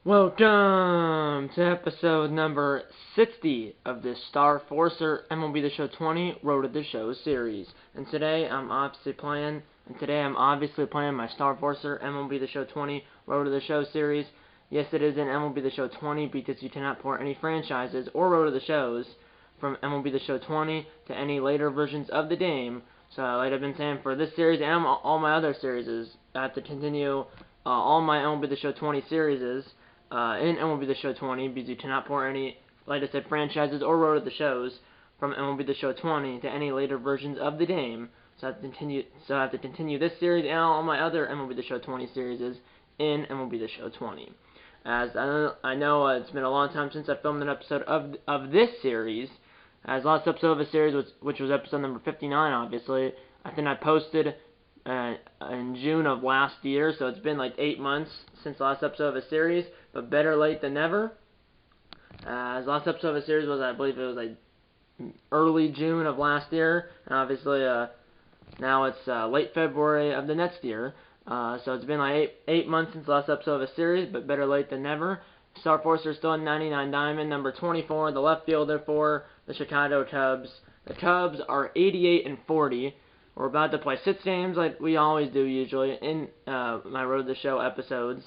Welcome to episode number 60 of this Star Forcer MLB The Show 20 Road to the Show series. And today I'm obviously playing my Star Forcer MLB The Show 20 Road to the Show series. Yes, it is an MLB The Show 20 because you cannot port any franchises or Road to the Shows from MLB The Show 20 to any later versions of the game. So like I've been saying, for this series and all my other series, I have to continue all my MLB The Show 20 series in MLB The Show 20 because you cannot port any, like I said, franchises or Road to the Shows from MLB The Show 20 to any later versions of the game. So I have to continue this series and all my other MLB The Show 20 series in MLB The Show 20. As I know it's been a long time since I filmed an episode of this series. As last episode of the series, which was episode number 59, obviously, I think I posted in June of last year, so it's been like 8 months since the last episode of a series, but better late than never. As last episode of a series was, I believe it was like early June of last year, and obviously now it's late February of the next year, so it's been like 8 months since the last episode of a series, but better late than never. Star Forcer still in 99 Diamond, number 24, the left fielder for the Chicago Cubs. The Cubs are 88-40. We're about to play 6 games like we always do usually in my Road to the Show episodes.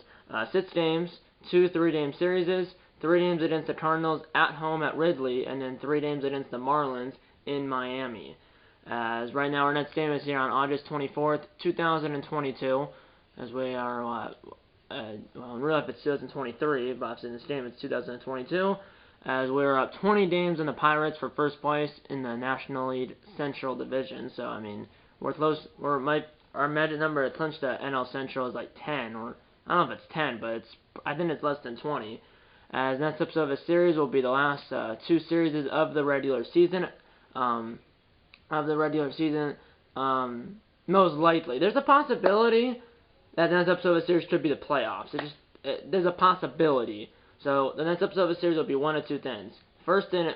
6 games, 2 3-game series, 3 games against the Cardinals at home at Wrigley, and then 3 games against the Marlins in Miami. As right now our next game is here on August 24th, 2022, as we are, well, in real life it's 2023, but obviously in this game it's 2022, as we're up 20 games in the Pirates for first place in the National League Central Division. So, I mean, we're close. Our magic number to clinch the NL Central is like 10, or I don't know if it's 10, but I think it's less than 20. As next episode of a series will be the last 2 series of the regular season. Most likely, there's a possibility that the next episode of a series could be the playoffs. There's a possibility. So the next episode of the series will be one of 2 things. The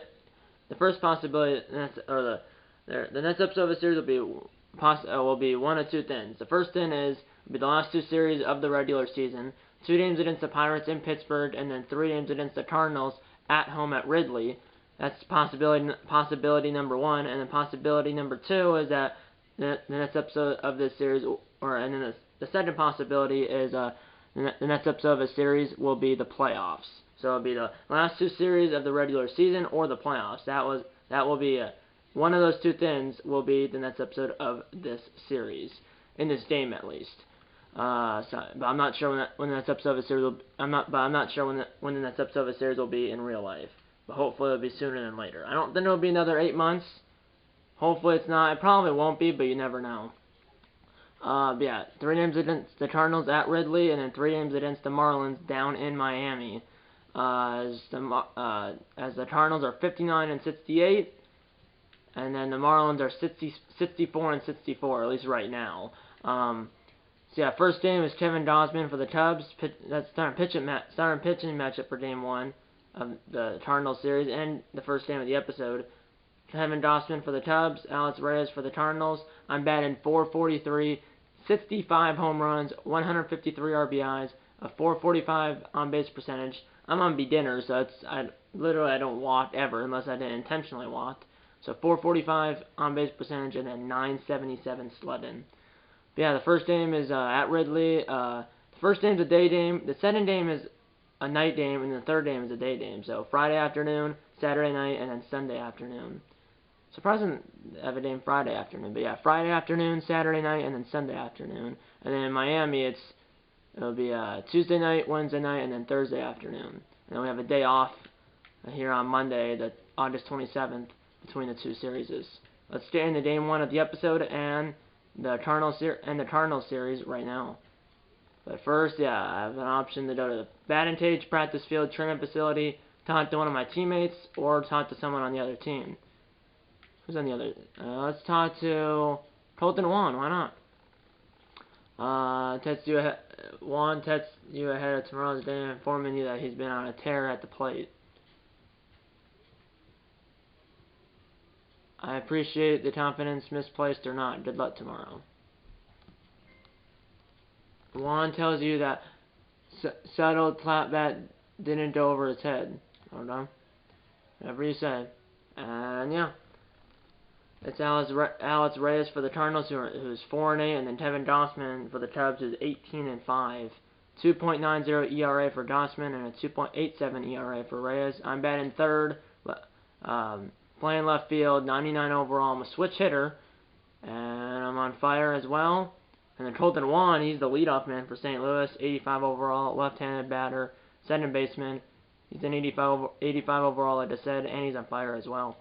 next episode of the series will be one of 2 things. The first thing will be the last 2 series of the regular season, 2 games against the Pirates in Pittsburgh, and then 3 games against the Cardinals at home at Wrigley. That's possibility number 1, and then possibility number 2 is that the next episode of this series, and then the second possibility is the next episode of a series will be the playoffs. So it'll be the last 2 series of the regular season or the playoffs. That will be one of those 2 things will be the next episode of this series, in this game at least. But I'm not sure when the next episode of a series will. I'm not sure when the next episode of a series will be in real life. But hopefully it'll be sooner than later. I don't think it'll be another 8 months. Hopefully it's not. It probably won't be, but you never know. But yeah, 3 games against the Cardinals at Wrigley, and then 3 games against the Marlins down in Miami. As the Cardinals are 59-68, and then the Marlins are 64-64, at least right now. So yeah, first game is Kevin Gausman for the Cubs. That's starting pitching matchup for Game 1 of the Cardinals series, and the first game of the episode. Kevin Gausman for the Cubs, Alex Reyes for the Cardinals. I'm batting .443, 65 home runs, 153 RBIs, a .445 on-base percentage. I'm on beginner, so I don't walk ever unless I didn't intentionally walk. So .445 on-base percentage and then .977 slugging. But yeah, the first game is at Wrigley. The first game's a day game. The second game is a night game, and the third game is a day game. So Friday afternoon, Saturday night, and then Sunday afternoon. Surprising to have a game Friday afternoon, but yeah, Friday afternoon, Saturday night, and then Sunday afternoon. And then in Miami, it'll be Tuesday night, Wednesday night, and then Thursday afternoon. And then we have a day off here on Monday, the August 27th, between the 2 series. Let's get into Game 1 of the episode and the Cardinals series right now. But first, yeah, I have an option to go to the batting cage, practice field, treatment facility, talk to one of my teammates, or talk to someone on the other team. Who's on the other? Let's talk to Colton Juan. Why not? Juan texts you ahead of tomorrow's game, informing you that he's been on a tear at the plate. I appreciate the confidence, misplaced or not. Good luck tomorrow. Juan tells you that Settled clap bat didn't go over his head. Hold on. Whatever you say. And yeah. It's Alex Reyes for the Cardinals, who's 4-8, and then Tevin Gossman for the Cubs, who's 18-5. 2.90 ERA for Gossman and a 2.87 ERA for Reyes. I'm batting third, playing left field, 99 overall. I'm a switch hitter, and I'm on fire as well. And then Colton Wong, he's the leadoff man for St. Louis, 85 overall, left-handed batter, second baseman. He's an 85 overall, like I said, and he's on fire as well.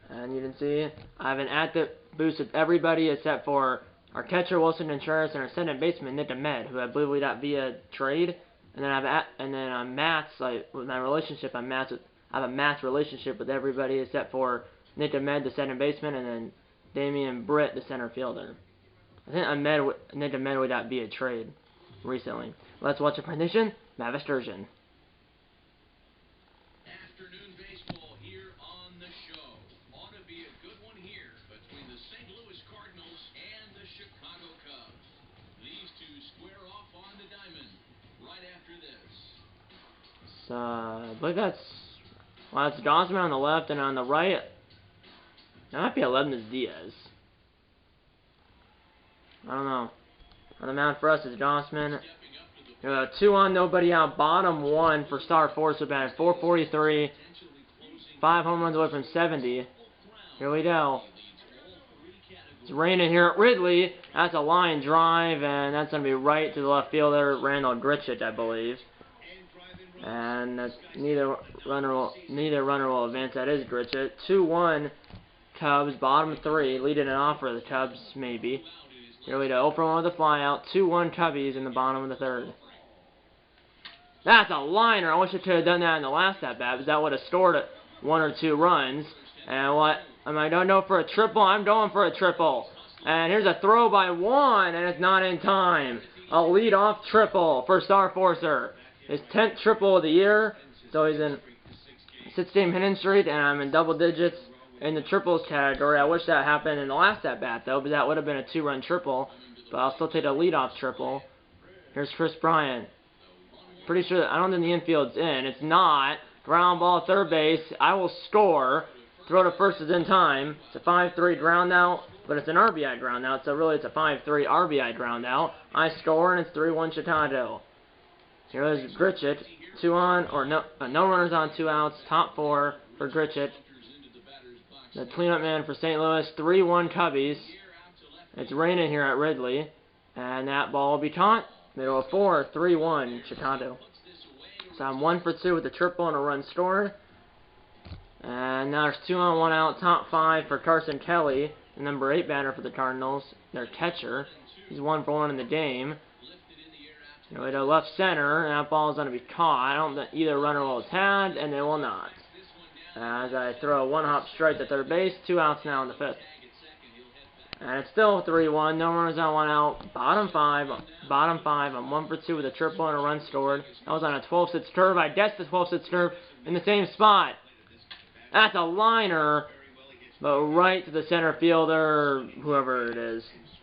And you can see, I have an active boost with everybody except for our catcher, Wilson Contreras, and our second baseman, Nick Ahmed, who I believe we got via trade. And then on Matt's, like, with my relationship, I have a match relationship with everybody except for Nick Ahmed, the second baseman, and then Damian Britt, the center fielder. I think Nick Ahmed we got via trade recently. Let's watch a prediction. Mavis Sturgeon. I believe that's Gossman on the left, and on the right, that might be Aledmus Diaz. I don't know. On the mound for us is Gossman. 2 on, nobody out, bottom 1 for Star FORCER batting 443, 5 home runs away from 70. Here we go. It's raining here at Ridley. That's a line drive, and that's going to be right to the left fielder, Randall Gritchett, I believe. And that's neither runner will advance. That is Gritchett. 2-1 Cubs, bottom 3, leading it off for the Cubs, maybe. Here we go. 0 for 1 with a flyout. 2-1 Cubbies in the bottom of the third. That's a liner. I wish I could have done that in the last at bat, because that would have scored 1 or 2 runs. And what? Am I going to go for a triple? I'm going for a triple. And here's a throw by Juan, and it's not in time. A lead-off triple for Star FORCER. His 10th triple of the year, so he's in 6-game hitting streak, and I'm in double digits in the triples category. I wish that happened in the last at-bat, though, but that would have been a 2-run triple, but I'll still take a leadoff triple. Here's Chris Bryant. Pretty sure I don't think the infield's in. It's not. Ground ball, third base. I will score. Throw to first is in time. It's a 5-3 ground out, but it's an RBI ground out, so really it's a 5-3 RBI ground out. I score, and it's 3-1 Chicago. Here's Gritchett, 2 on, or no runners on, 2 outs, top 4 for Gritchett. The cleanup man for St. Louis, 3-1 Cubbies. It's raining here at Ridley, and that ball will be caught. Middle of 4, 3-1 Chicago. So I'm 1 for 2 with a triple and a run scored. And now there's 2 on, 1 out, top 5 for Carson Kelly, the number 8 batter for the Cardinals, their catcher. He's 1 for 1 in the game. Here we go, left center, and that ball is going to be caught. I don't think either runner will attend, and they will not. As I throw a 1-hop strike to third base, 2 outs now in the 5th. And it's still 3-1, no runners on, 1 out, bottom 5. I'm 1 for 2 with a triple and a run scored. That was on a 12-6 curve. I guessed the 12-6 curve in the same spot. That's a liner, but right to the center fielder, whoever it is.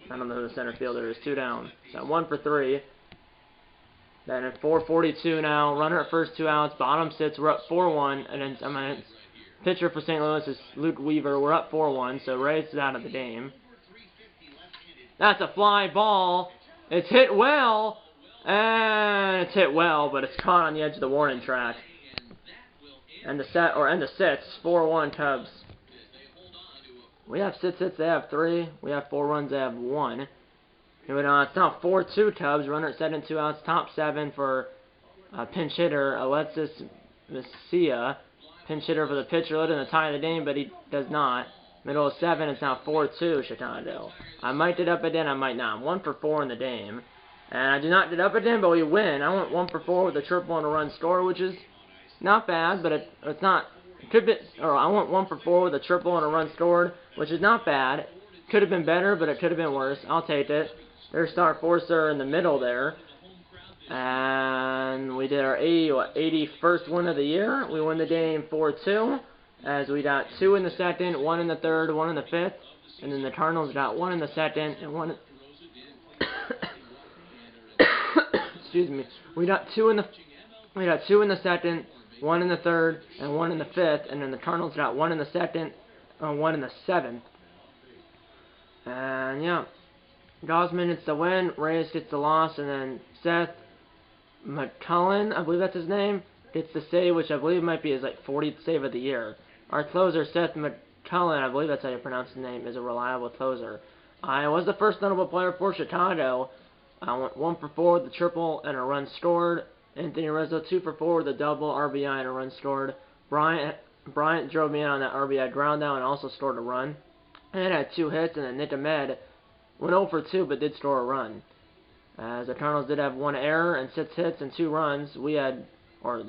I don't know who the center fielder is, 2 down. So 1 for 3. Then at 4:42 now, runner at first, 2 outs, bottom 6, we're up 4-1, and then pitcher for St. Louis is Luke Weaver, we're up 4-1, so Reyes is out of the game. That's a fly ball, it's hit well, and it's hit well, but it's caught on the edge of the warning track. And the 6, 4-1 Cubs. We have 6 hits, they have 3, we have 4 runs, they have 1. Here we go, it's now 4-2 Cubs, runner at 7, 2 outs, top 7 for pinch hitter Alexis Messia. Pinch hitter for the pitcher, led in the tie of the game, but he does not. Middle of 7, it's now 4-2 Chicago. I might get up again, I might not. I'm 1 for 4 in the game. And I do not get up again, but we win. I went 1 for 4 with a triple and a run score, which is not bad, but it's not. It could be, or I went 1 for 4 with a triple and a run scored, which is not bad. Could have been better, but it could have been worse. I'll take it. There's Star FORCER in the middle there. And we did our 81st win of the year. We won the game 4-2. As we got 2 in the second, 1 in the third, 1 in the 5th. And then the Cardinals got 1 in the second and 1 excuse me. We got two in the second, one in the third, and one in the fifth, and then the Cardinals got one in the second, and one in the seventh. And yeah, Gosman gets the win, Reyes gets the loss, and then Seth McCullen, I believe that's his name, gets the save, which I believe might be his 40th save of the year. Our closer, Seth McCullen, I believe that's how you pronounce his name, is a reliable closer. I was the first notable player for Chicago. I went 1 for 4 with the triple and a run scored. Anthony Rizzo 2 for 4 with a double, RBI, and a run scored. Bryant drove me in on that RBI ground down and also scored a run. And had 2 hits, and then Nick Ahmed went 0 for 2 but did score a run. As the Cardinals did have 1 error and 6 hits and 2 runs. The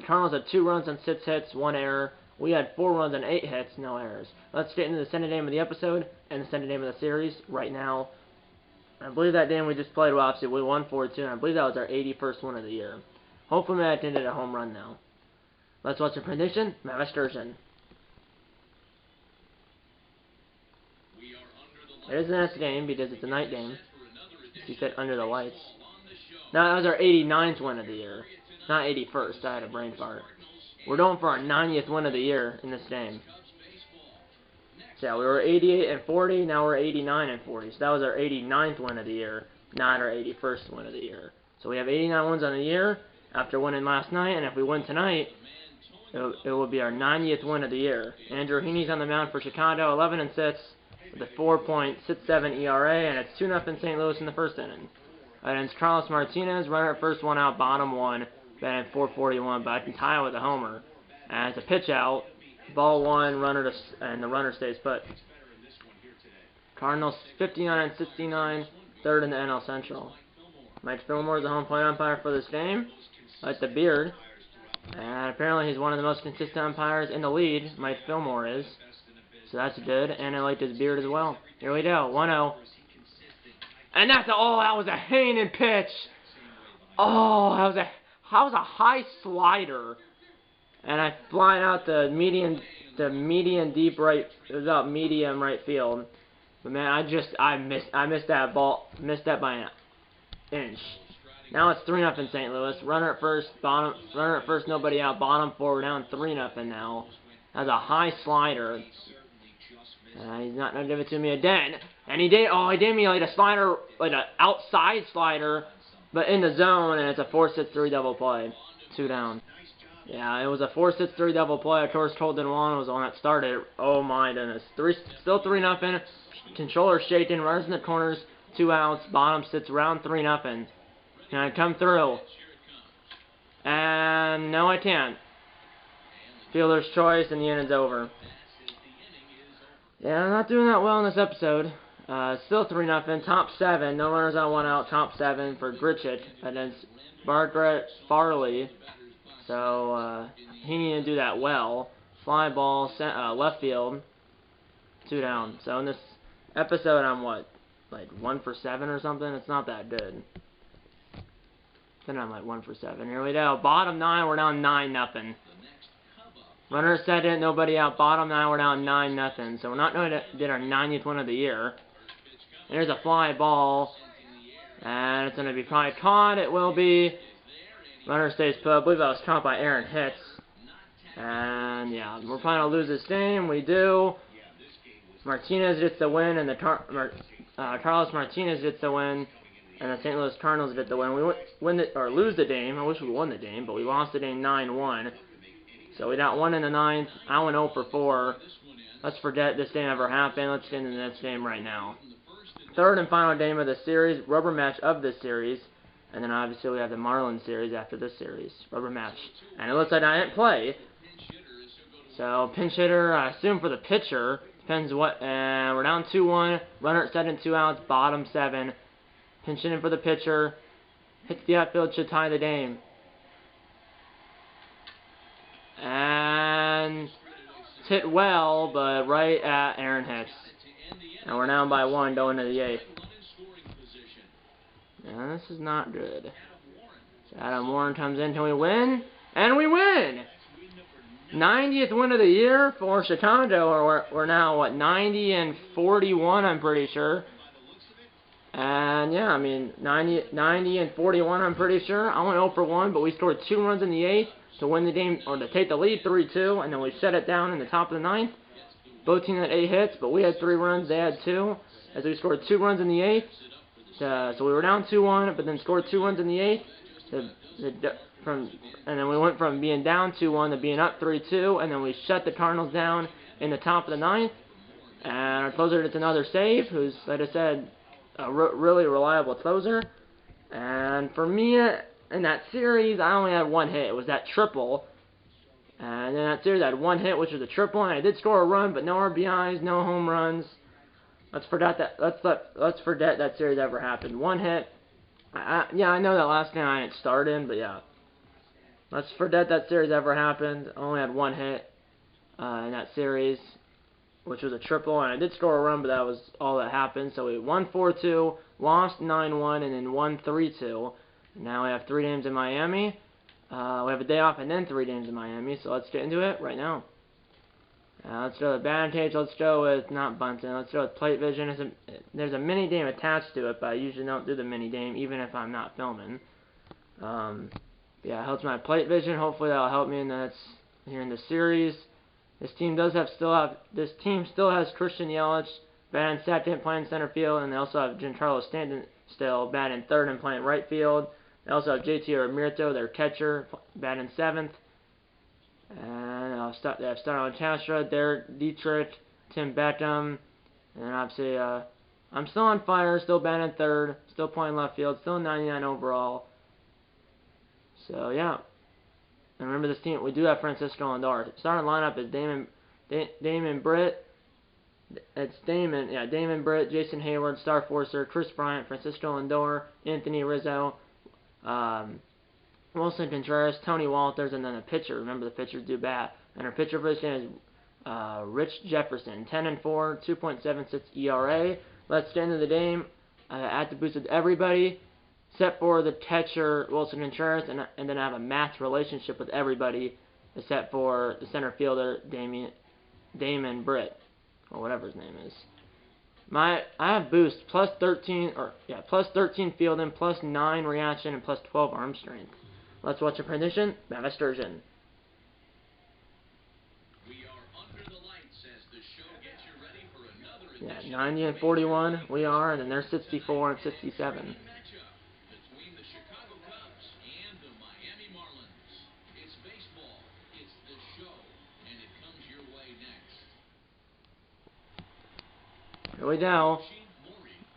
Cardinals had 2 runs and 6 hits, 1 error. We had 4 runs and 8 hits, no errors. Let's get into the Sunday game of the episode and the Sunday game of the series right now. I believe that game we just played, well, obviously we won 4-2, and I believe that was our 81st win of the year. Hopefully Matt ended a home run now. Let's watch the prediction. Matt Sturgeon. It is the next game because it's a night game. He said under the lights. No, that was our 89th win of the year. Not 81st. I had a brain fart. We're going for our 90th win of the year in this game. So yeah, we were 88 and 40. Now we're 89 and 40. So that was our 89th win of the year, not our 81st win of the year. So we have 89 wins on the year after winning last night, and if we win tonight, it will be our 90th win of the year. Andrew Heaney's on the mound for Chicago, 11 and 6. With a 4.67 ERA, and it's 2-0 St. Louis in the first inning. And it's Carlos Martinez, runner at first, 1 out, bottom 1, batting 441, but I can tie it with a homer. And it's a pitch out, ball 1, and the runner stays put. Cardinals 59 and 69, third in the NL Central. Mike Fillmore is the home plate umpire for this game. Like the beard. And apparently he's one of the most consistent umpires in the league, Mike Fillmore is. So that's good, and I like his beard as well. Here we go, 1-0. And that was a hanging pitch. Oh, that was a high slider. And I fly out the medium deep right, it was out medium right field. But man, I missed that ball, missed that by an inch. Now it's 3-0 St. Louis. Runner at first, nobody out, bottom 4, we're down 3-0 now. That's a high slider. He's not going to give it to me again. And he gave me like a slider, like an outside slider, but in the zone, and it's a 4-6-3 double play. 2 down. Yeah, it was a 4-6-3 double play. Of course, Colton Juan was the one that started. Oh my goodness. Still 3-0. Controller shaking, runners in the corners, 2 outs, bottom sits around 3-0. Can I come through? And no, I can't. Fielder's choice, and the inning's over. Yeah, I'm not doing that well in this episode. Still 3-0, top 7, no runners on, 1 out, top 7 for Gritchik against Margaret Farley. So, he didn't do that well. Fly ball, left field, 2 down. So in this episode, I'm like 1 for 7 or something? It's not that good. Then I'm like 1 for 7. Here we go. Bottom 9, we're down 9-0. Runner at second, nobody out. Bottom 9, we're down 9-0. So we're not going to get our 90th win of the year. There's a fly ball. And it's going to be probably caught. It will be. Runner stays put. I believe that was caught by Aaron Hicks. And yeah, we're probably going to lose this game. We do. Martinez gets the win, and the Carlos Martinez gets the win, and the St. Louis Cardinals get the win. We lose the game. I wish we won the game, but we lost the game 9-1. So we got 1 in the 9th. I went 0 for 4. Let's forget this game ever happened. Let's get into the next game right now. Third and final game of the series, rubber match of this series. And then obviously we have the Marlins series after this series. Rubber match. And it looks like I didn't play. So pinch hitter, I assume for the pitcher. Depends what. And we're down 2-1. Runner at second, 2 outs, bottom 7. Pinch hitting for the pitcher. Hits the outfield, should tie the game. And it's hit well, but right at Aaron Hicks. And we're down by 1 going to the 8th. And this is not good. So Adam Warren comes in. Can we win? And we win! 90th win of the year for Chicago. We're now, 90 and 41, I'm pretty sure. And yeah, I mean, 90 and 41, I'm pretty sure. I went 0 for 1, but we scored 2 runs in the 8th to win the game, or to take the lead 3-2, and then we shut it down in the top of the 9th. Both teams had 8 hits, but we had 3 runs, they had 2, as we scored 2 runs in the 8th. So we were down 2-1, but then scored 2 runs in the 8th. And then we went from being down 2-1 to being up 3-2, and then we shut the Cardinals down in the top of the 9th. And our closer gets another save, who's, like I said, a really reliable closer. And for me, in that series, I only had 1 hit. It was that triple. And in that series, I had 1 hit, which was a triple, and I did score a run, but no RBIs, no home runs. Let's forget that series ever happened. 1 hit. Yeah, I know that last game I didn't start in, but yeah. Let's forget that series ever happened. I only had 1 hit in that series, which was a triple, and I did score a run, but that was all that happened. So we won 4-2, lost 9-1, and then won 3-2. Now we have 3 games in Miami. We have a day off and then 3 games in Miami, so let's get into it right now. Let's go with Vantage. Let's go with, not bunting, let's go with plate vision. There's a mini game attached to it, but I usually don't do the mini game, even if I'm not filming. Yeah, it helps my plate vision. Hopefully that'll help me here in the series. This team still has Christian Yelich batting second, playing center field, and they also have Giancarlo Stanton still batting third and playing right field. They also have JT Realmuto, their catcher, batting 7th. And they have Starlin Castro, Derek Dietrich, Tim Beckham, and then obviously I'm still on fire, still batting 3rd, still playing left field, still 99 overall. So yeah, and remember this team, we do have Francisco Lindor. Starting lineup is Damon Britt. It's Damon Britt, Jason Hayward, Star Forcer, Chris Bryant, Francisco Lindor, Anthony Rizzo, Wilson Contreras, Tony Walters, and then a pitcher. Remember, the pitchers do bat. And our pitcher for this game is Rich Jefferson, 10-4, 2.76 ERA. Let's get into the game. At the boost with everybody, except for the catcher Wilson Contreras, and then I have a math relationship with everybody, except for the center fielder Damon Britt, or whatever his name is. I have boost plus 13 fielding, plus 9 reaction, and plus 12 arm strength. Let's watch a prediction. Matt Sturgeon. Yeah, 90 and 41 we are, and then they're 64 and 67. Here we go.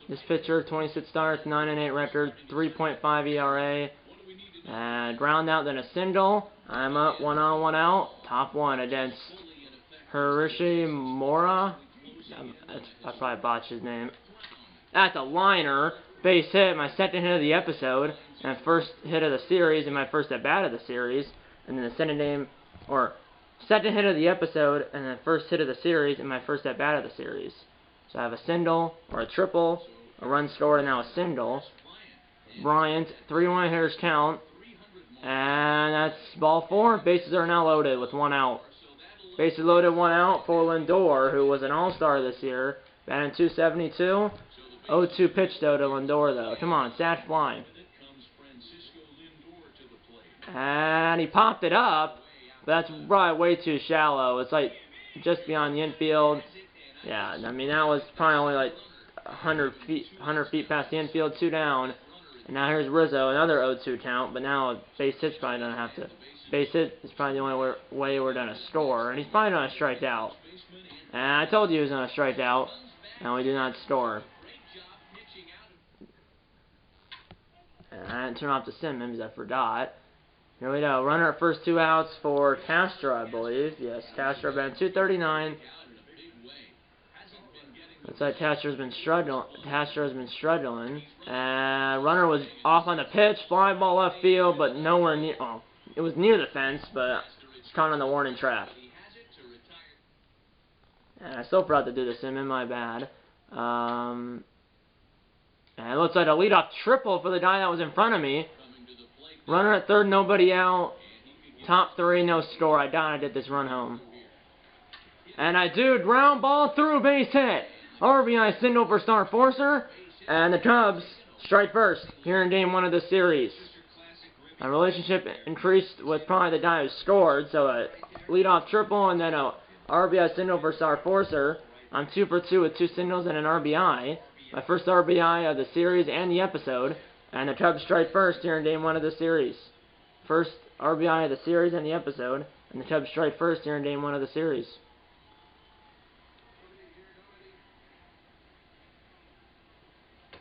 This pitcher, 26 starts, 9-8 record, 3.5 ERA. Ground out, then a single. I'm up 1 on, 1 out. Top 1 against Harishi Mora. I probably botched his name. That's a liner. Base hit, my second hit of the episode, and first hit of the series, and my first at bat of the series. And then the second hit of the episode, and then first hit of the series, and my first at bat of the series. So I have a single, or a triple, a run scored, and now a single. Bryant, 3 1-hitters count. And that's ball 4. Bases are now loaded with 1 out. Bases loaded, 1 out for Lindor, who was an all-star this year. Batting 272. 0-2 pitch, though, to Lindor, though. Come on, sack flying. And he popped it up, but that's probably way too shallow. It's like just beyond the infield. Yeah, I mean, that was probably only like 100 feet past the infield, 2 down. And now here's Rizzo, another 0-2 count, but now base hit's probably going to have to. Base hit is probably the only way we're going to score, and he's probably going to strike out. And I told you he was going to strike out, and we did not score. And I didn't turn off the Simmons, I forgot. Here we go, runner at first 2 outs for Castro, I believe. Yes, Castro batting 239. Looks like Castro's been struggling. And runner was off on the pitch, fly ball left field, but nowhere near. Oh, it was near the fence, but it's caught on the warning track. And I still forgot to do the Simmons, my bad. And it looks like a leadoff triple for the guy that was in front of me. Runner at third, nobody out. Top 3, no score. I gotta get this run home. And I do ground ball through, base hit. RBI single for Star Forcer. And the Cubs strike first here in Game 1 of the series. My relationship increased with probably the guy who scored, so a leadoff triple and then a RBI single for our FORCER. I'm 2 for 2 with 2 singles and an RBI. My first RBI of the series and the episode. And the Cubs strike first here in Game 1 of the series. First RBI of the series and the episode. And the Cubs strike first here in Game 1 of the series.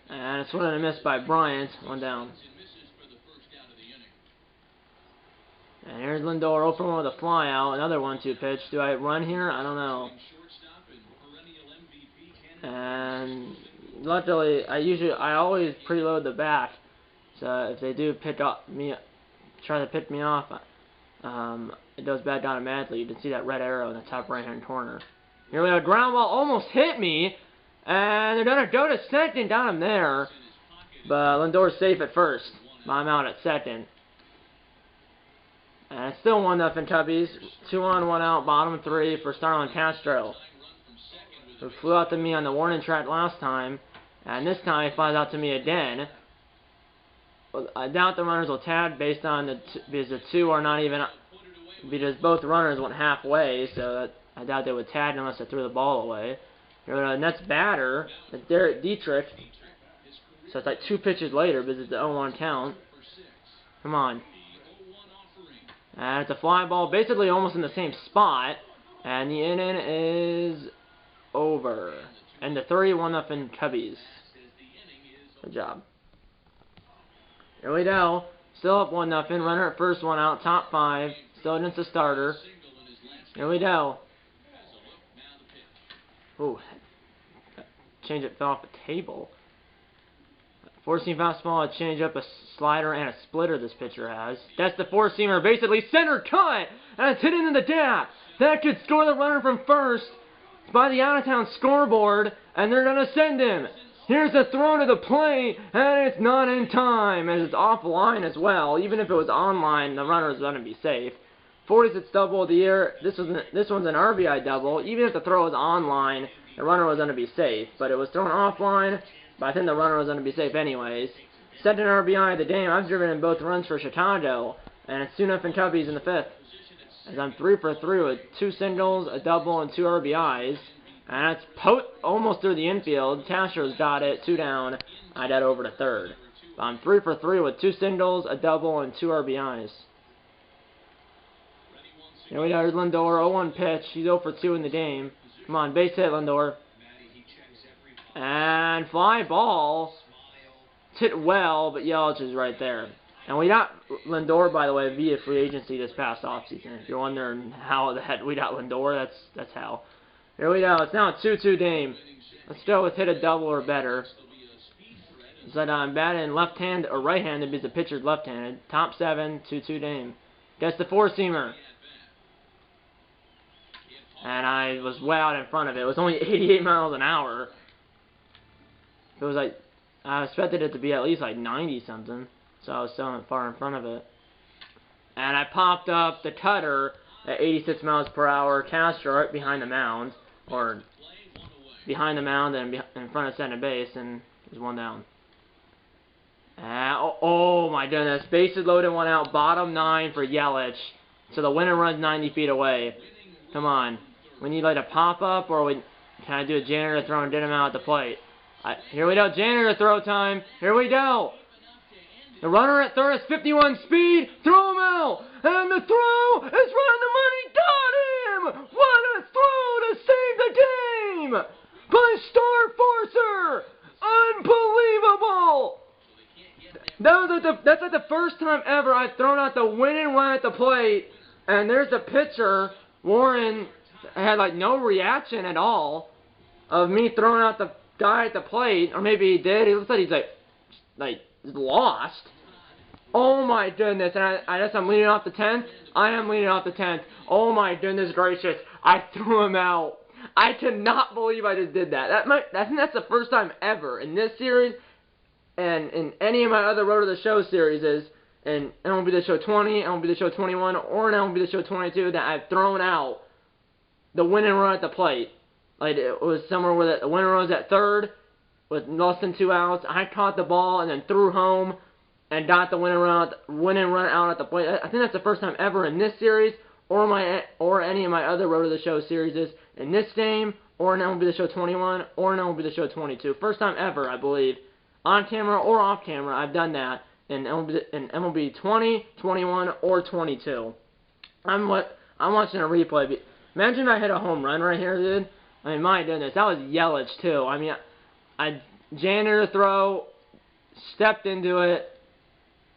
And it's swung and a miss by Bryant. 1 down. And here's Lindor, 0 for 1 with a fly out. Another 1-2 pitch. Do I run here? I don't know. And luckily, I always preload the back. So if they do try to pick me off, it goes back automatically. You can see that red arrow in the top right-hand corner. Here we go. Ground ball almost hit me. And they're going to go to second down him there. But Lindor's safe at first. I'm out at second. And it's still 1-0 Cubbies. 2 on, 1 out, bottom 3 for Starlin Castro, who flew out to me on the warning track last time. And this time he flies out to me again. I doubt the runners will tag based on because the 2 are not even, because both runners went halfway, so I doubt they would tag unless they threw the ball away. Here the next batter, Derek Dietrich. So it's like 2 pitches later because it's the 0-1 count. Come on. And it's a fly ball, basically almost in the same spot. And the inning is over. And the 1-0 Cubbies. Good job. Here we go. Still up 1-0. Runner at first, 1 out. Top 5. Still against the starter. Here we go. Ooh. Change it fell off the table. Four-seam fastball, a change-up, a slider, and a splitter this pitcher has. That's the four-seamer, basically center cut, and it's hit into the gap. That could score the runner from first. It's by the out-of-town scoreboard, and they're going to send him. Here's a throw to the plate, and it's not in time, as it's offline as well. Even if it was online, the runner was going to be safe. 46th double of the year. This one's an RBI double. Even if the throw was online, the runner was going to be safe. But it was thrown offline. But I think the runner was going to be safe anyways. Second RBI of the game. I've driven in both runs for Chicago. And it's 2-0 Cubbies in the 5th. As I'm 3 for 3 with 2 singles, a double, and 2 RBIs. And it's almost through the infield. Castro's got it. 2 down. I got over to third. But I'm 3 for 3 with 2 singles, a double, and 2 RBIs. Here we go. Here's Lindor. 0-1 pitch. He's 0 for 2 in the game. Come on. Base hit, Lindor. And fly ball. It's hit well, but Yelich is right there. And we got Lindor, by the way, via free agency this past offseason. If you're wondering how the heck we got Lindor, that's how. Here we go. It's now a 2-2 game. Let's go with hit a double or better. So I'm batting left-handed or right-handed because the pitcher's left-handed. Top 7, 2-2 game. Gets the four-seamer. And I was way out in front of it. It was only 88 miles an hour. It was like, I expected it to be at least like 90-something. So I was still far in front of it. And I popped up the cutter at 86 miles per hour. Castro right behind the mound. Or behind the mound and in front of center base. And there's 1 down. Oh my goodness. Bases loaded, 1 out. Bottom 9 for Yelich. So the winner runs 90 feet away. Come on. We need like a pop-up, or can I do a janitor throw and get him out at the plate? Here we go, janitor throw time. Here we go. The runner at third has 51 speed. Throw him out. And the throw is right on the money. Got him. What a throw to save the game by Star FORCER. Unbelievable. That's like the first time ever I've thrown out the winning run at the plate. And there's the pitcher, Warren, had like no reaction at all of me throwing out the guy at the plate, or maybe he did. He looks like he's like lost. Oh my goodness! And I guess I'm leading off the 10th. I am leading off the 10th. Oh my goodness gracious! I threw him out. I cannot believe I just did that. I think that's the first time ever in this series, and in any of my other Road to the Show series, and MLB The Show 20, MLB The Show 21, or MLB The Show 22, that I've thrown out the winning run at the plate. Like, it was somewhere where the winning run was at third, with less than 2 outs. I caught the ball and then threw home and got the winning run out at the plate. I think that's the first time ever in this series or any of my other Road to the Show series, in this game or in MLB The Show 21 or in MLB The Show 22. First time ever, I believe, on camera or off camera, I've done that in MLB 20, 21, or 22. I'm watching a replay. Imagine I hit a home run right here, dude. I mean, my goodness, that was Yelich too. I mean, I janitor throw, stepped into it,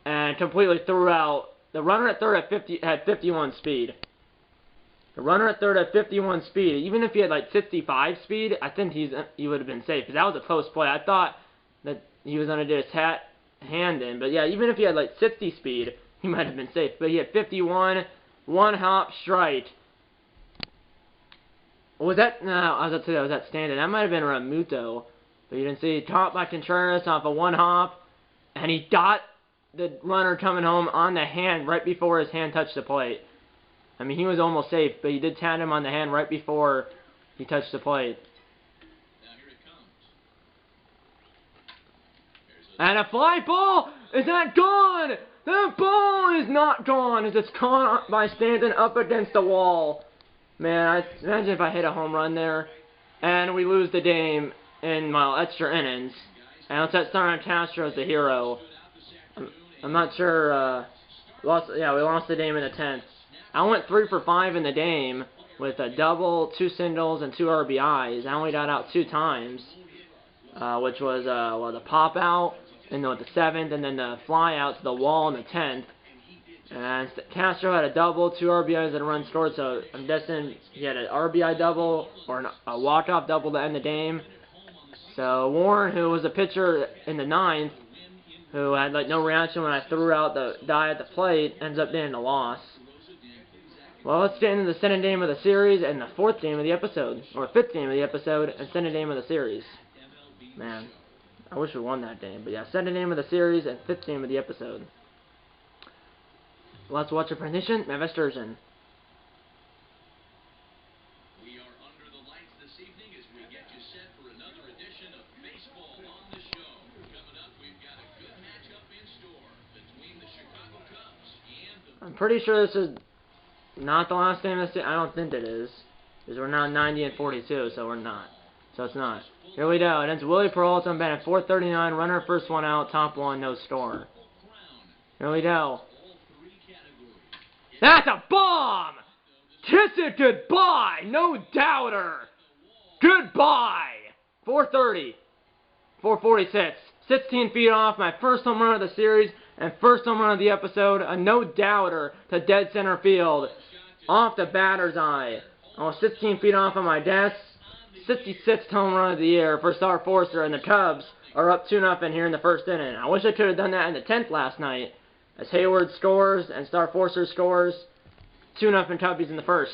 and completely threw out. The runner at third had 51 speed. The runner at third had 51 speed. Even if he had like 65 speed, I think he would have been safe. Because that was a close play. I thought that he was going to get his hand in. But yeah, even if he had like 60 speed, he might have been safe. But he had 51, one hop strike. Was that? No, I was about to say that was that Stanton. That might have been Ramuto. But you didn't see. Caught by Contreras off a one hop. And he got the runner coming home on the hand right before his hand touched the plate. I mean, he was almost safe, but he did tap him on the hand right before he touched the plate. Now here it comes. And a fly ball! Is that gone? That ball is not gone as it's caught by Stanton up against the wall. Man, imagine if I hit a home run there and we lose the game in extra innings. And let's set Starter Castro as the hero. I'm not sure. We lost the game in the 10th. I went 3 for 5 in the game with a double, 2 singles, and 2 RBIs. I only got out 2 times, which was the pop out in the 7th, and then the fly out to the wall in the 10th. And Castro had a double, 2 RBIs, and a run scored. So I'm guessing he had an RBI double or a walk-off double to end the game. So Warren, who was a pitcher in the 9th, who had like no reaction when I threw out the die at the plate, ends up getting a loss. Well, let's get into the second game of the series and the 4th game of the episode, or 5th game of the episode and second game of the series. Man, I wish we won that game, but yeah, second game of the series and 5th game of the episode. Let's watch a presentation, Matt Sturgeon. We are under the lights this evening as we get you set for another edition of Baseball on the Show. Coming up, we've got a good matchup in store between the Chicago Cubs and the... I'm pretty sure this is not the last game of the series. I don't think it is. Because we're now 90 and 42, so we're not. So it's not. Here we go. It ends Willie Peralta on bat at 439. Runner first one out. Top one. No score. Here we go. That's a bomb! Kiss it goodbye! No doubter! Goodbye! 430. 446. 16 feet off. My first home run of the series and first home run of the episode. A no doubter to dead center field. Off the batter's eye. I was 16 feet off on my desk. 66th home run of the year for Star FORCER, and the Cubs are up 2-0 here in the first inning. I wish I could have done that in the 10th last night, as Hayward scores and Star FORCER scores. 2-0 Cubbies in the first.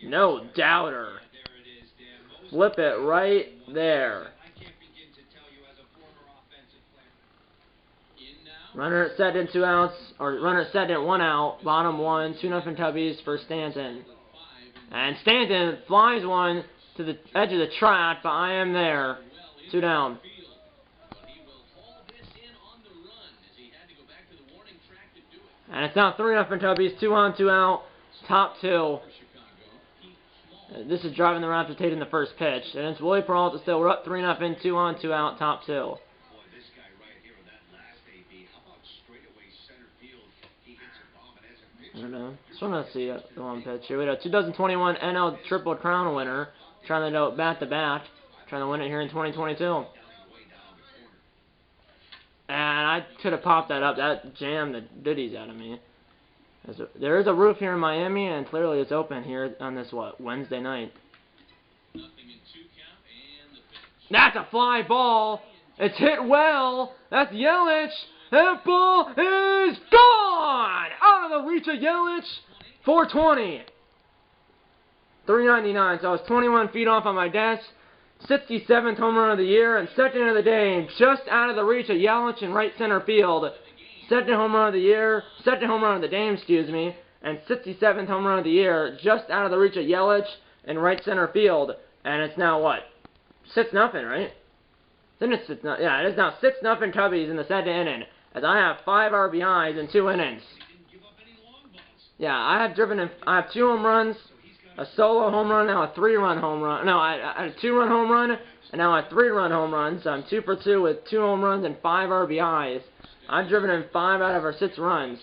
No doubter. Flip it right there. Runner at second, 2 outs, or runner at second, 1 out, bottom 1, 2-0 Cubbies for Stanton. And Stanton flies one to the edge of the track, but I am there. 2 down. And it's now 3-0 Cubbies, 2 on, 2 out, top 2. This is driving the Raptors taking the first pitch. And it's Willie Peralta still. We're up 3-0, 2 on, 2 out, top 2. I don't know. Just want to see the one pitch here. We got 2021 NL Triple Crown winner. Trying to go bat-to-back. Trying to win it here in 2022. And I could have popped that up. That jammed the ditties out of me. There is a roof here in Miami, and clearly it's open here on this, Wednesday night. That's a fly ball. It's hit well. That's Yelich. That ball is gone! Out of the reach of Yelich. 420. 399. So I was 21 feet off on my desk. 67th home run of the year and second of the day. Just out of the reach of Yelich in right center field. Second home run of the year. Second home run of the day, excuse me. And 67th home run of the year. Just out of the reach of Yelich in right center field. and it's now what? 6-0, right? Then it's 6-0. Yeah, it is now 6-0 Cubbies in the second inning, as I have 5 RBIs in 2 innings. Yeah, I have 2 home runs, a solo home run, now a 3-run home run. No, I had a 2-run home run, and now a 3-run home run, so I'm 2 for 2 with 2 home runs and 5 RBIs. I've driven in 5 out of our 6 runs.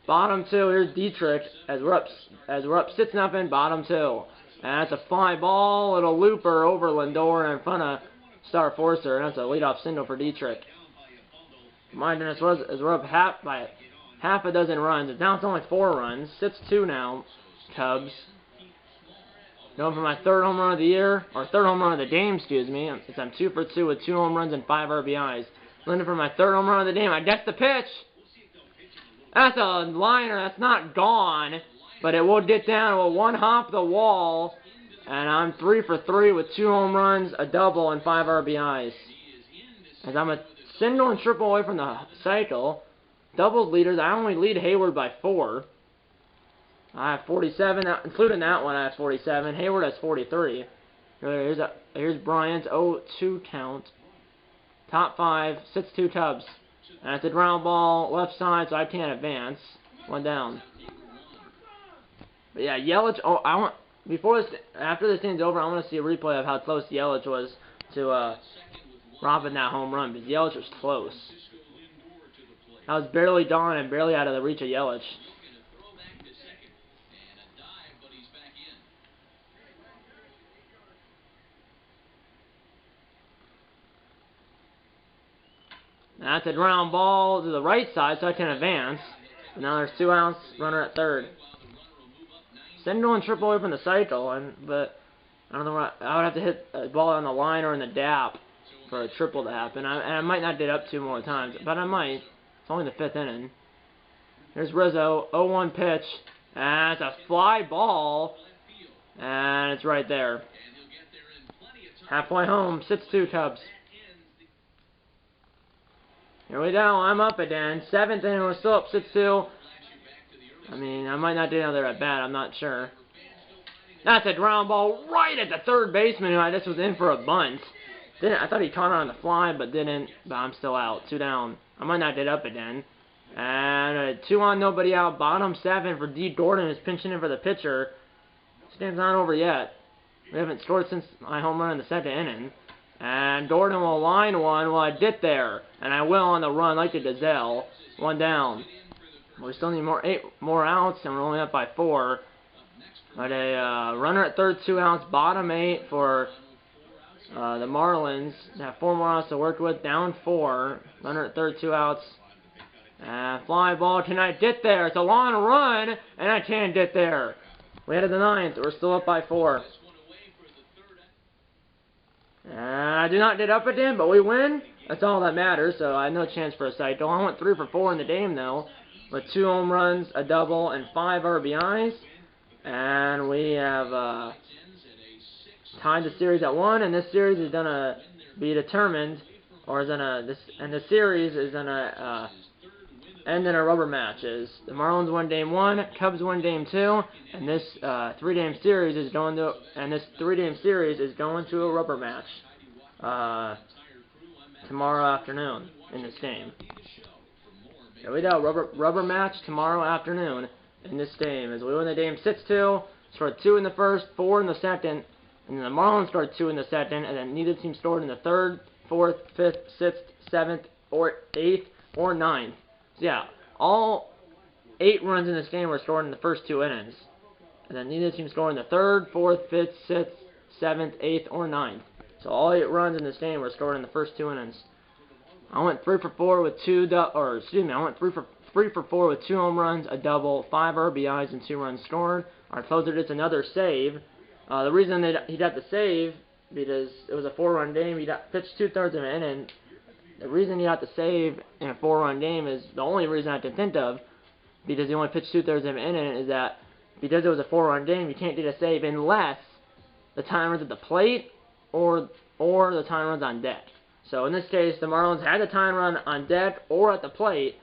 Bottom 2, here's Dietrich, as we're up 6-0, bottom 2. And that's a fly ball, little looper over Lindor in front of Star Forcer, and that's a leadoff single for Dietrich. Mind you, we're up by half a dozen runs. Now it's only 4 runs. 6-2 now, Cubs. Going for my 3rd home run of the year, or 3rd home run of the game, excuse me. I'm 2 for 2 with 2 home runs and 5 RBIs. Looking for my 3rd home run of the game. I guess the pitch. That's a liner. That's not gone, but it will get down. It will one hop the wall, and I'm 3 for 3 with 2 home runs, a double, and 5 RBIs. As I'm a single and triple away from the cycle. Doubles leaders. I only lead Hayward by 4. I have 47, including that one. I have 47. Hayward has 43. Here's Bryant's 0-2 count. Top 5, 6-2 Cubs. And it's a ground ball left side, so I can't advance. 1 down. But yeah, Yelich. Oh, after this thing's over, I want to see a replay of how close Yelich was to robbing that home run, because Yelich was close. I was barely gone and barely out of the reach of Yelich. That's a ground ball to the right side, so I can advance. And now there's 2 outs, runner at 3rd. Single and triple away from the cycle, but I don't know what I would have to hit a ball on the line or in the DAP for a triple to happen. And I might not get up 2 more times, but I might. It's only the 5th inning. Here's Rizzo, 0-1 pitch, and it's a fly ball, and it's right there. Halfway home, 6-2 Cubs. Here we go, I'm up again. 7th inning, we're still up 6-2. I mean, I might not do another at bat, I'm not sure. That's a ground ball right at the 3rd baseman, who I just was in for a bunt. I thought he caught it on the fly, but didn't. But I'm still out, 2 down. I might not get up again. And a 2 on, nobody out. Bottom 7 for D. Gordon, who's pinching in for the pitcher. This game's not over yet. We haven't scored since my home run in the 2nd inning. And Gordon will line one while I get there. And I will on the run like a gazelle. 1 down. We still need 8 more outs, and we're only up by 4. But a runner at 3rd, 2 outs. Bottom 8 for the Marlins. They have 4 more outs to work with. Down 4. Runner at 3rd, 2 outs. Fly ball. Can I get there? It's a long run, and I can't get there. We headed the 9th. We're still up by 4. I do not get up again, but we win. That's all that matters, so I have no chance for a cycle. I went 3 for 4 in the game, though, with 2 home runs, a double, and 5 RBIs. And we have tied the series at 1, and this series is going to be determined, or is gonna the series is going to end in a rubber matches. The Marlins won Game 1, Cubs won Game 2, and this 3-game series is going to a rubber match tomorrow afternoon in this game. Here we go, rubber match tomorrow afternoon in this game as we win the game 6-2. Scored 2 in the 1st, 4 in the 2nd, and then the Marlins scored 2 in the 2nd, and then neither team scored in the 3rd, 4th, 5th, 6th, 7th, or 8th, or 9th. So yeah, all 8 runs in this game were scored in the first 2 innings. And then neither team scored in the 3rd, 4th, 5th, 6th, 7th, 8th, or 9th. So all 8 runs in this game were scored in the first 2 innings. I went 3 for 4 with 3 for 4 with 2 home runs, a double, 5 RBIs, and 2 runs scored. Our closer gets another save. The reason that he got the save, because it was a 4-run game, he pitched 2/3 of an inning. The reason he got the save in a 4-run game is the only reason I can think of, because he only pitched 2/3 of an inning, is that because it was a 4-run game, you can't get a save unless the time runs at the plate or the time runs on deck. So in this case, the Marlins had the time run on deck or at the plate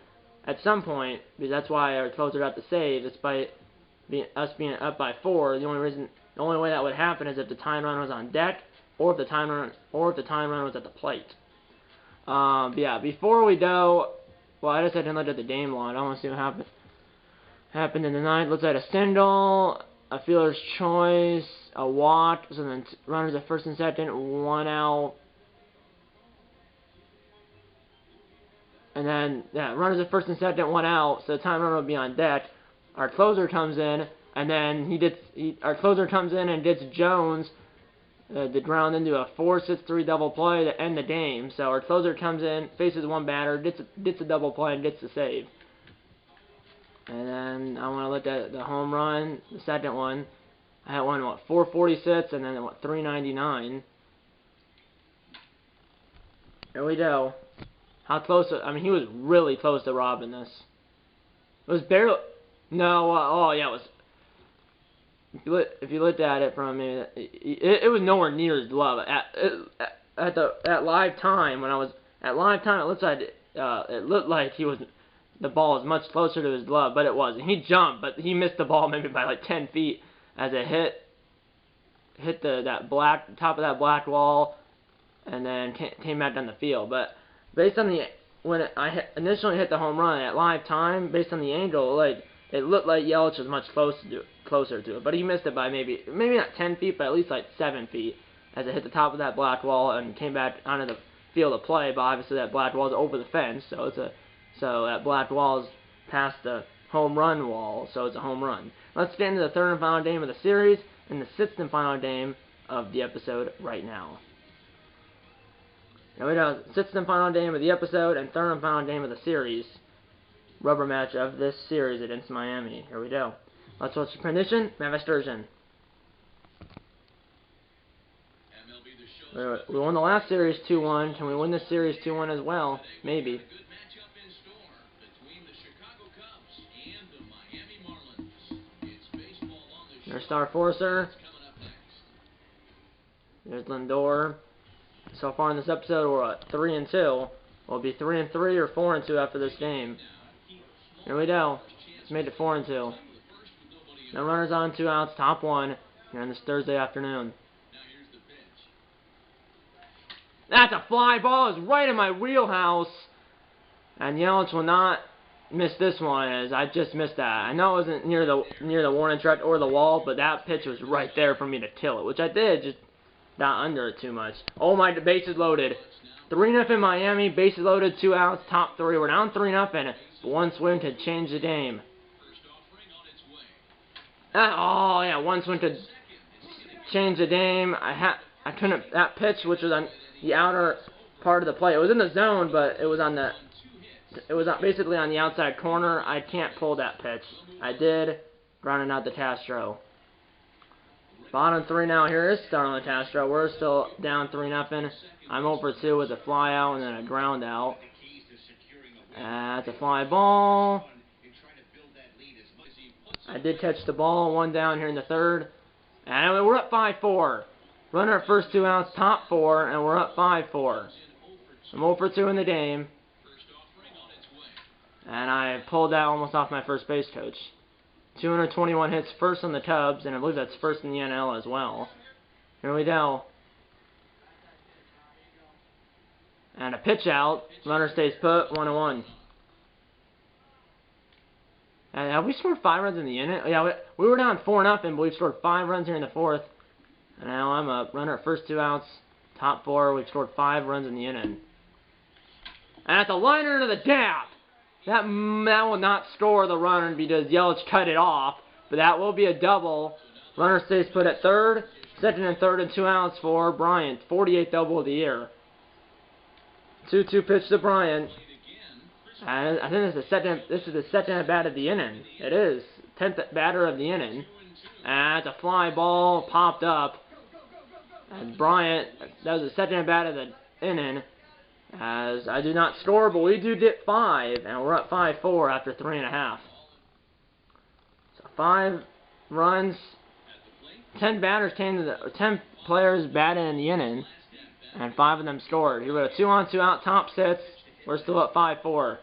at some point, because that's why our closer got the save, despite us being up by 4. The only way that would happen is if the time run was on deck or if the time run was at the plate. But yeah, before we go, well, I just had to look at the game log. I want to see what happened in the ninth. Looks like a single, a fielder's choice, a walk, so then runners at first and second, 1 out. And then, yeah, runners at first and second, 1 out, so the time runner will be on deck. Our closer comes in, and then our closer comes in and gets Jones to ground into a 4-6-3 double play to end the game. So our closer comes in, faces one batter, gets a double play, and gets the save. And then I want to look at the home run, the second one. I had one, 446, and then, 399. Here we go. How close, I mean, he was really close to robbing this. It was barely, no, oh yeah, it was, if you looked at it from me, it was nowhere near his glove. At live time, when I was, at live time, it looked like the ball was much closer to his glove, but it wasn't. He jumped, but he missed the ball maybe by like 10 feet as it hit top of that black wall, and then came back down the field. But based on when I initially hit the home run at live time, based on the angle, like it looked like Yelich was much closer to it. But he missed it by maybe not 10 feet, but at least like 7 feet as it hit the top of that black wall and came back onto the field of play. But obviously that black wall is over the fence, so that black wall is past the home run wall, so it's a home run. Let's get into the third and final game of the series and the sixth and final game of the episode right now. Now we got sixth and final game of the episode and third and final game of the series. Rubber match of this series against Miami. Here we go. Let's watch the condition. Mavis Sturgeon. We won the last series 2-1. Can we win this series 2-1 as well? Maybe. There's Star Forcer. There's Lindor. So far in this episode, we're at 3-2. We'll be 3-3 or 4-2 after this game. Here we go. It's made it 4-2. No runners on, 2 outs, top 1 here on this Thursday afternoon. That's a fly ball. It's right in my wheelhouse. And Yelich will not miss this one, as I just missed that. I know it wasn't near the warning track or the wall, but that pitch was right there for me to kill it, which I did, just not under it too much. Oh my, the bases loaded. 3-0 Miami, bases loaded, 2 outs, top 3. We're down 3-0. One swing could change the game. Oh yeah, one swing could change the game. I couldn't, that pitch, which was on the outer part of the plate. It was in the zone, but it was basically on the outside corner. I can't pull that pitch. I did, grounding out the Castro. Bottom 3 now. Here is Starlin Castro. We're still down 3-0. I'm 0-2 with a fly out and then a ground out. That's a fly ball. I did catch the ball, 1 down here in the third. And we're up 5-4. Runner at first 2 outs, top 4, and we're up 5-4. I'm 0-2 in the game. And I pulled that almost off my first base coach. 221 hits, first on the Cubs, and I believe that's first in the NL as well. Here we go. And a pitch out. Runner stays put, 1-1. And have we scored 5 runs in the inning? Yeah, we were down 4-0, but we've scored 5 runs here in the fourth. And now I'm a runner at first 2 outs, top 4. We've scored 5 runs in the inning. And that's a liner into the gap. That will not score the run because Yelich cut it off. But that will be a double. Runner stays put at third. Second and third and 2 outs for Bryant. 48th double of the year. 2-2 pitch to Bryant. And I think this is the second at bat of the inning. It is. 10th batter of the inning. And it's a fly ball popped up. And Bryant, that was the second at bat of the inning. As I do not score, but we do get 5, and we're up 5-4 after 3.5. So 5 runs, 10 players batted in the inning, and 5 of them scored. He wrote a 2-on-2 out, top 6. We're still at 5-4.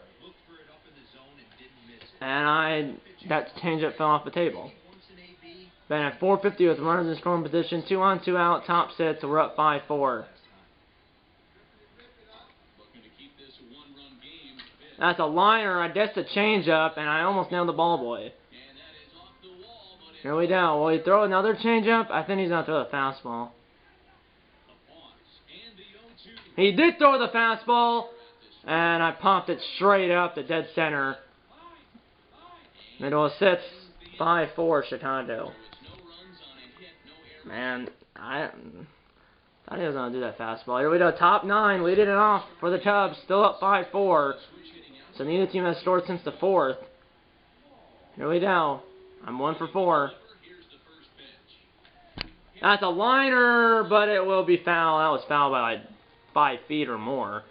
And that changeup fell off the table. Then at 4:50 with runners in scoring position, 2 on, 2 out, top 6. We're up 5-4. That's a liner. I guess a changeup, and I almost nailed the ball boy. Here we go. Will he throw another changeup? I think he's gonna throw the fastball. He did throw the fastball, and I popped it straight up to dead center. Middle of 6, 5-4 Chicago. Man, I thought he was going to do that fastball. Here we go, top 9, leading it off for the Cubs, still up 5-4. So neither team has scored since the 4th. Here we go. I'm 1 for 4. That's a liner, but it will be foul. That was foul by like 5 feet or more.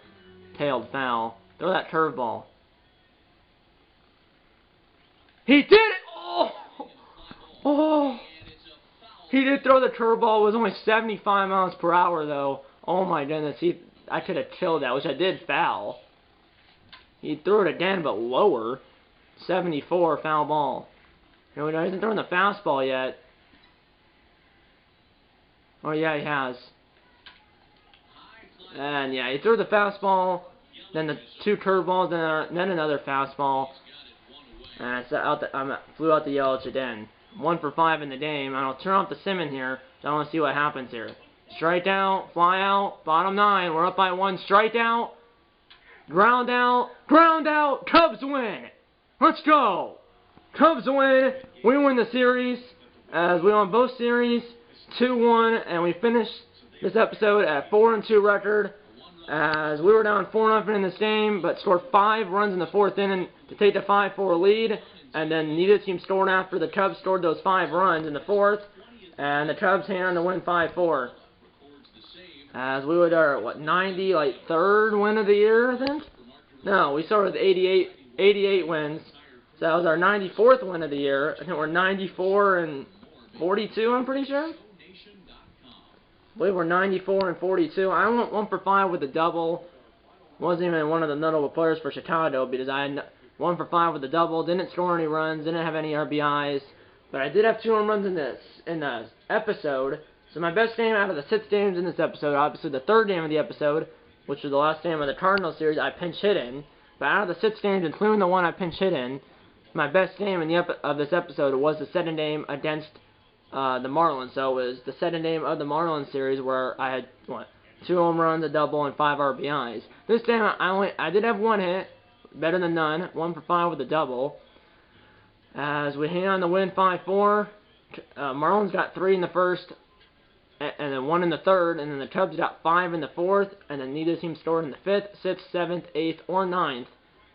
Tailed foul. Throw that curveball. He did it! Oh! Oh! He did throw the curveball. It was only 75 miles per hour, though. Oh my goodness. I could have killed that, which I did foul. He threw it again, but lower. 74, foul ball. No, he hasn't thrown the fastball yet. Oh, yeah, he has. And, yeah, he threw the fastball, then the 2 curveballs, then another fastball. And flew out the yellow again. 1 for 5 in the game. And I'll turn off the Simmon here, so I want to see what happens here. Strike out, fly out, bottom 9. We're up by 1. Strike out, ground out, Cubs win! Let's go! Cubs win. We win the series, as we won both series, 2-1, and we finished this episode at 4-2 record, as we were down 4-0 in this game, but scored 5 runs in the 4th inning to take the 5-4 lead, and then neither team scored after the Cubs scored those 5 runs in the 4th, and the Cubs hang on to win 5-4. As we would our, 3rd win of the year, I think? No, we started with 88 wins, so that was our 94th win of the year. I think we're 94-42, I'm pretty sure. I believe we're 94-42. I went 1 for 5 with a double. Wasn't even one of the notable players for Chicago because I had 1 for 5 with a double. Didn't score any runs. Didn't have any RBIs. But I did have 2 home runs in the episode. So my best game out of the 6 games in this episode, obviously the 3rd game of the episode, which was the last game of the Cardinals series, I pinch hit in. But out of the 6 games, including the one I pinch hit in, my best game of this episode was the 7th game against the Marlins. So it was the 7th game of the Marlins series where I had 2 home runs, a double, and 5 RBIs. This game I did have 1 hit, better than none, 1 for 5 with a double. As we hang on to win 5-4, Marlins got 3 in the 1st, and then 1 in the 3rd, and then the Cubs got 5 in the 4th, and then neither team scored in the 5th, 6th, 7th, 8th, or 9th.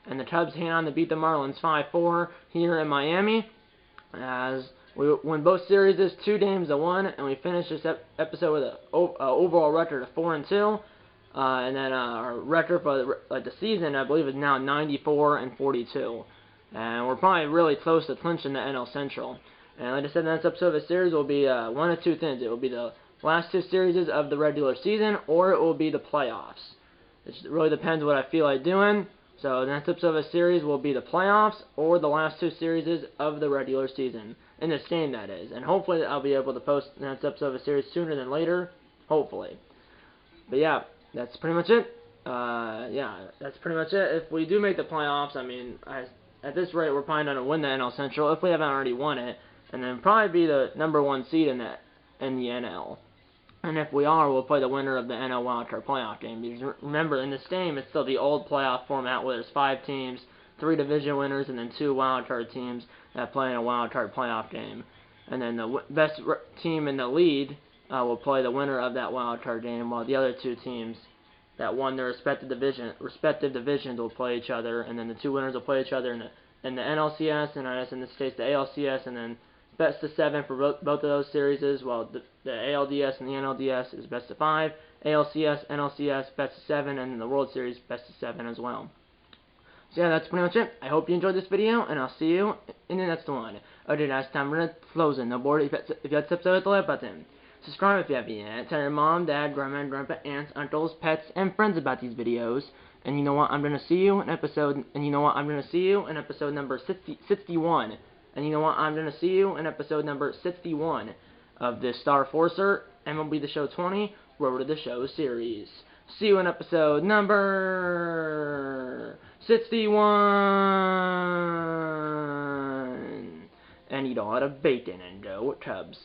And the Cubs hang on to beat the Marlins 5-4 here in Miami. As we win both series 2-1, and we finish this episode with an overall record of 4-2. And then our record for the season, I believe, is now 94-42. And we're probably really close to clinching the NL Central. And like I said, the next episode of the series will be one of 2 things. It will be the last 2 series of the regular season, or it will be the playoffs. It really depends what I feel like doing. So the next episode of a series will be the playoffs or the last 2 series of the regular season. In this game, that is. And hopefully I'll be able to post the next episode of a series sooner than later. Hopefully. But yeah, that's pretty much it. That's pretty much it. If we do make the playoffs, I mean, at this rate, we're probably going to win the NL Central if we haven't already won it. And then probably be the #1 seed in the NL. And if we are, we'll play the winner of the NL Wildcard Playoff game. Because remember, in this game, it's still the old playoff format where there's 5 teams, 3 division winners, and then 2 wildcard teams that play in a wildcard playoff game. And then the best team in the lead will play the winner of that wildcard game, while the other 2 teams that won their respective divisions will play each other. And then the 2 winners will play each other in the NLCS, and I guess in this case the ALCS, and then best of 7 for both of those series, while the ALDS and the NLDS is best of 5, ALCS, NLCS, best of 7, and then the World Series, best of 7 as well. So yeah, that's pretty much it. I hope you enjoyed this video, and I'll see you in the next one. Okay, last time, we're going to close in. No board if you had subscribe, hit the like button. Subscribe if you haven't yet. Tell your mom, dad, grandma, grandpa, aunts, uncles, pets, and friends about these videos. And you know what? I'm going to see you in episode number 61. And you know what? I'm going to see you in episode number 61 of this Star Forcer, MLB The Show 20, Road to the Show series. See you in episode number 61. And eat a lot of bacon and go Cubs.